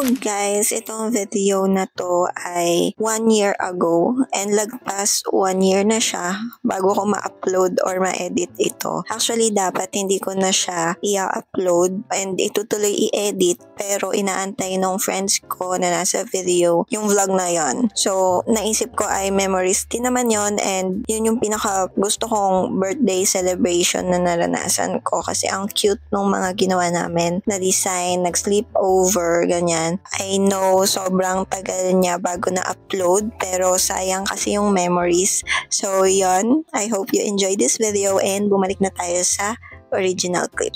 So guys, itong video na to ay 1 year ago and lagpas 1 year na siya bago ko ma-upload or ma-edit ito. Actually, dapat hindi ko na siya i-upload and itutuloy i-edit pero inaantay nung friends ko na nasa video yung vlog na yon. So, naisip ko ay memories din naman yon and yun yung pinaka gusto kong birthday celebration na naranasan ko kasi ang cute nung mga ginawa namin na design, nag-sleepover, ganyan. I know sobrang tagal niya bago na-upload pero sayang kasi yung memories. So yon, I hope you enjoy this video and bumalik na tayo sa original clip.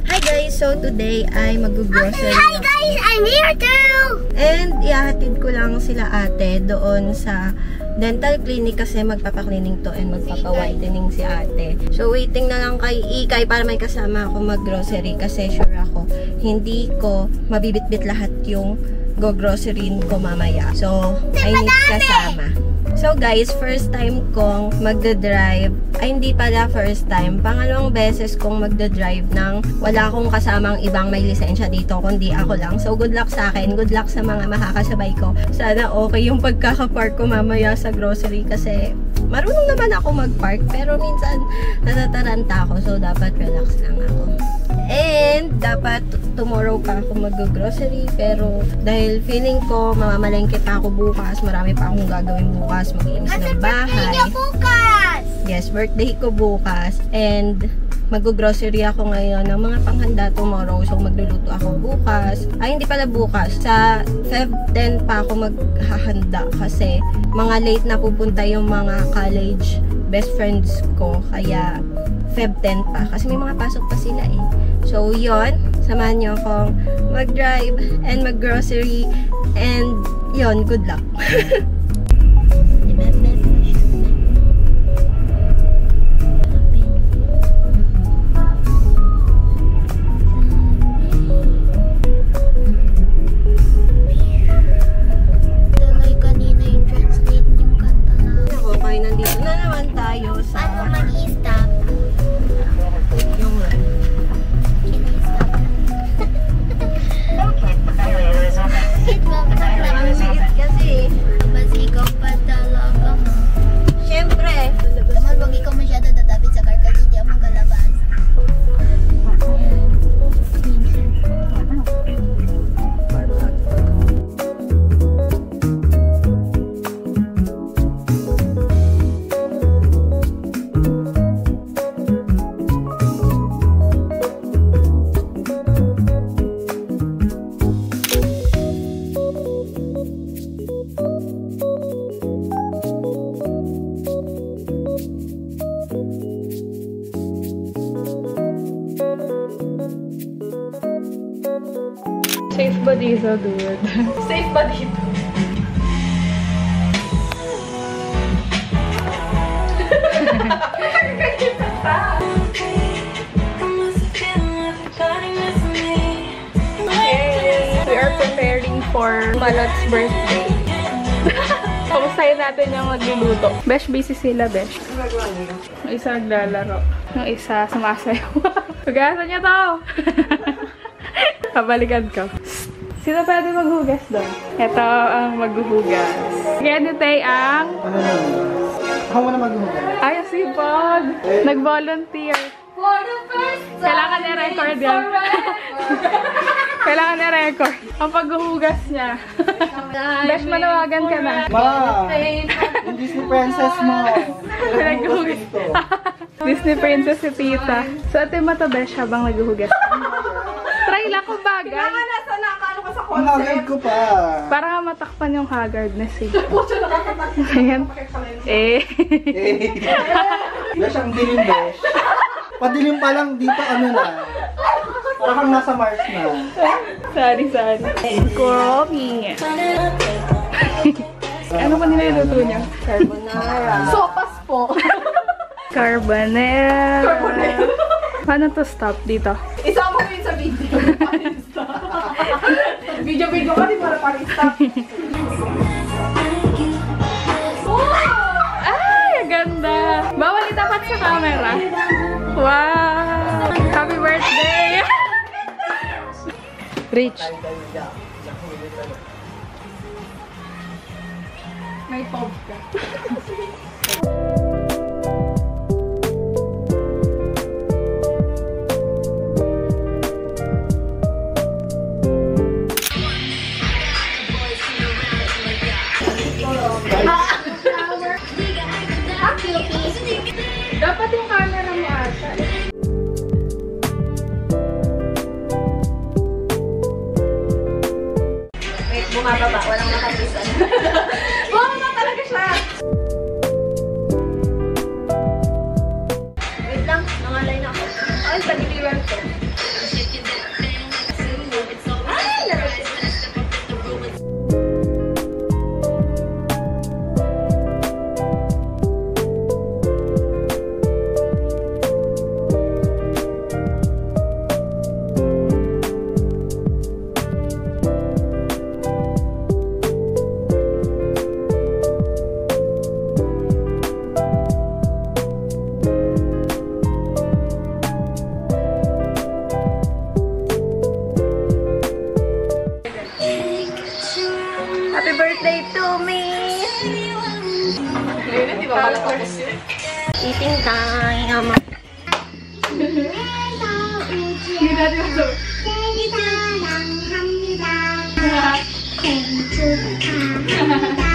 Hi guys! So today ay mag-grocery. Hi guys! I'm here too! And ihahatid ko lang sila ate doon sa dental clinic kasi magpapaklining to and magpapa-whitening si ate. So waiting na lang kay Ikay para may kasama ako mag-grocery kasi sure ako hindi ko mabibitbit lahat yung go-grocery ko mamaya. So I need kasama. So guys, first time kong magdadrive, ay hindi pala first time, pangalawang beses kong magdadrive nang wala akong kasamang ibang may lisensya dito kundi ako lang. So good luck sa akin, good luck sa mga makakasabay ko. Sana okay yung pagkakapark ko mamaya sa grocery kasi marunong naman ako mag-park pero minsan natataranta ako so dapat relax lang ako. And dapat tomorrow pa ako mag-grocery pero dahil feeling ko mamamalengke pa ako bukas, marami pa akong gagawin bukas, mag-iinis ng bahay. Yes, birthday ko bukas and mag-grocery ako ngayon ng mga panghanda tomorrow. So magluluto ako bukas. Ay, hindi pala bukas. Sa Feb 10 pa ako maghahanda kasi mga late na pupunta yung mga college best friends ko. Kaya Feb 10 pa. Kasi may mga pasok pa sila eh. So yon, samahan nyo akong mag-drive and mag-grocery and yon, good luck. Safe ba dito, dude? Safe ba dito? We are preparing for Malot's birthday. Kamustahin natin yung magluluto. Besh, busy sila, Besh. Yung isa naglalaro. Yung isa sumasayaw. Hugasan niyo to! Kabalikan ko. Sino pwede maghugas doon? Ito ang maghuhugas. Kaya Tay ang... Ako muna maghuhugas. Ay, sipag! Nag-volunteer. For the first time! Kailangan i-record yan. Kailangan i-record. Ang paghuhugas niya. Besh, manawagan ka na. Ma! Yung Disney princess mo. Naghuhugas. Disney princess si tita. So, ito yung mata, Besh, habang naghuhugas. Try lang kung bagay. Ang hagard ko pa. Para nga matakpan yung haggardness eh. Ayan. Besh, ang dilim, Besh. Padilim pa lang dito, ano na. Para kang nasa Mars na. Sorry. Coffee. Ano pa niluluto niyo? Carbonara. Sopas po. Carbonara. Paano to stop dito? Isama mo yun sa video. Video ka din para pa-stop. Ay, ganda. Bawal itapat sa camera. Wow. Happy birthday. Rich. May pop ka. Dapat yung camera mo ata. Wait, bumababa. Walang makapisan. Bumababa talaga siya! Wait lang, nangalay na ako. Ay, paniliwan ko. Ay, naroon. Happy birthday to me! Ngayon, di ba malapos yun? Eating time! Hindi natin ito. 생일 축하합니다. 생일 축하합니다.